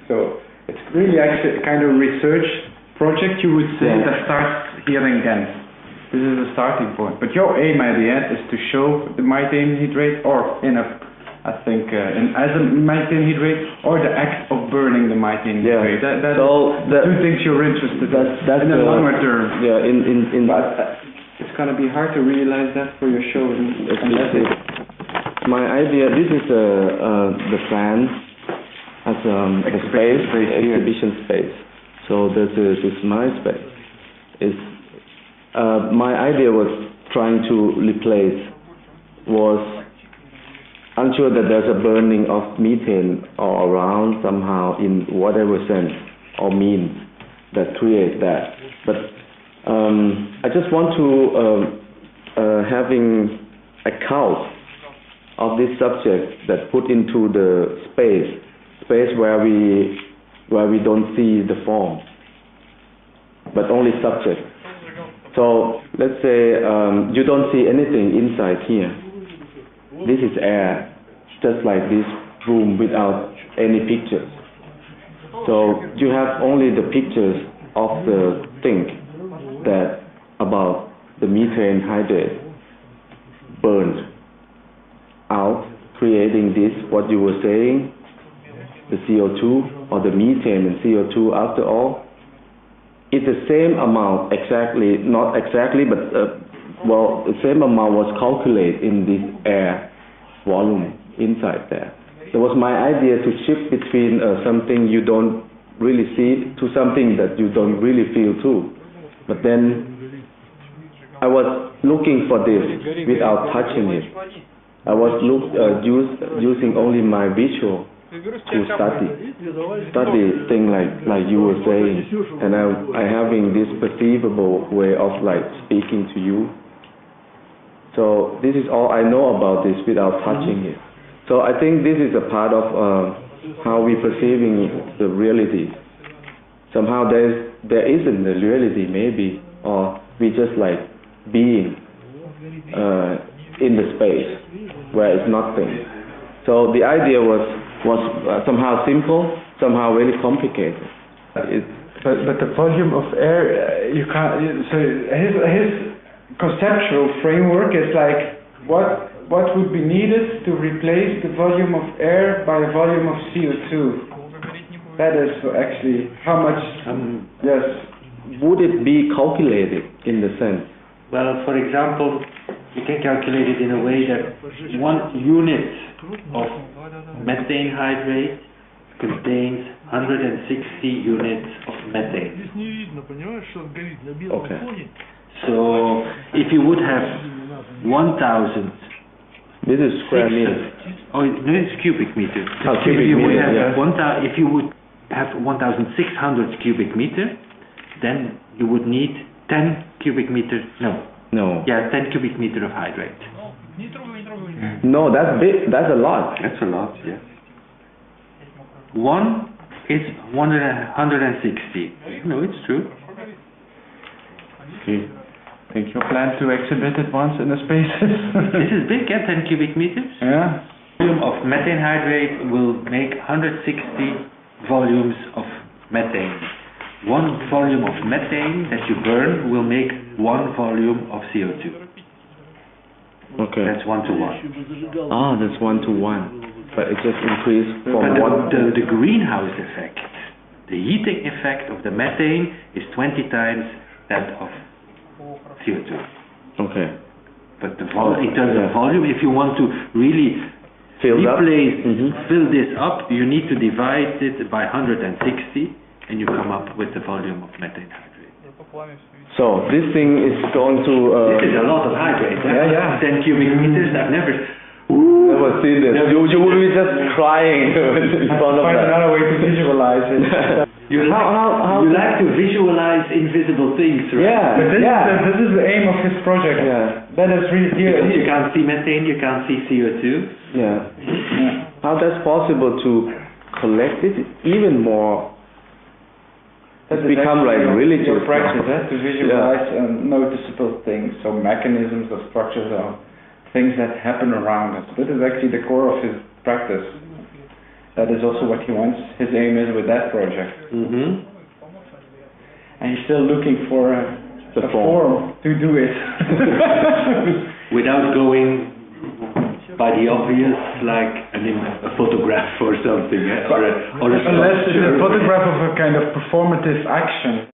So it's really actually a kind of research project, you would say, that starts here in Ghent. This is the starting point. But your aim at the end is to show the methane hydrate, or as a methane hydrate, or the act of burning the methane hydrate. That's the two things you're interested in the longer term. Yeah, but it's going to be hard to realize that for your show. My idea, this is the plan as exhibition space. So this is my space. My idea was trying to replace I'm sure that there's a burning of methane all around somehow in whatever sense or means that create that. But I just want to having a count of this subject that put into the space where we don't see the form, but only subject. So let's say you don't see anything inside here. This is air, just like this room without any pictures. So you have only the pictures of the thing that about the methane hydrate burned out, creating this, what you were saying, the CO2 or the methane and CO2 after all. It's the same amount exactly, not exactly, but the same amount was calculated in this air volume inside there. It was my idea to shift between something you don't really see to something that you don't really feel too. But then I was looking for this without touching it. I was using only my visual to study thing like you were saying, and I having this perceivable way of like speaking to you. So this is all I know about this without touching it. So I think this is a part of how we perceiving the reality. Somehow there isn't the reality maybe, or we just like being in the space where it's nothing. So the idea was somehow simple, somehow really complicated. But the volume of air, you can't. So his conceptual framework is like what would be needed to replace the volume of air by a volume of CO2. That is actually how much. Yes. Would it be calculated in the sense? Well, for example, you can calculate it in a way that 1 unit of methane hydrate contains 160 units of methane. Okay. So if you would have 1,000, this is square meter. Oh, no, it's cubic meter. Oh, cubic meter. If you would have 1,600 cubic meter, then you would need 10 cubic meter. No. Yeah, 10 cubic meter of hydrate. No, that's big. That's a lot. That's a lot. Yeah. One is 160. No, it's true. Okay. I think you plan to exhibit it once in the spaces. This is big, yeah, 10 cubic meters. Yeah. Volume of methane hydrate will make 160 volumes of methane. 1 volume of methane that you burn will make 1 volume of CO2. Okay. That's 1 to 1. Ah, that's 1 to 1. But it just increased from the greenhouse effect, the heating effect of the methane is 20 times that of CO2. Okay. But in terms of volume, if you want to really fill this up, you need to divide it by 160, and you come up with the volume of methane hydrate. So this thing is going to. This is a lot of hydrate. Yeah. 10 cubic meters. I've never seen this. You will be just crying in front of that. Find another way to visualize it. You like to visualize invisible things, right? Yeah. But this is the aim of his project. Yeah. That is really here. You can't see methane. You can't see CO2. Yeah. How that's possible to collect it even more? It's become like religious. Your practice to visualize noticeable things, so mechanisms or structures or things that happen around us. That is actually the core of his practice. That is also what he wants. His aim is with that project. Mm-hmm. And he's still looking for The a form to do it. Without going by the obvious, like a photograph or something, or a Unless it's sculpture. a photograph of a kind of performative action.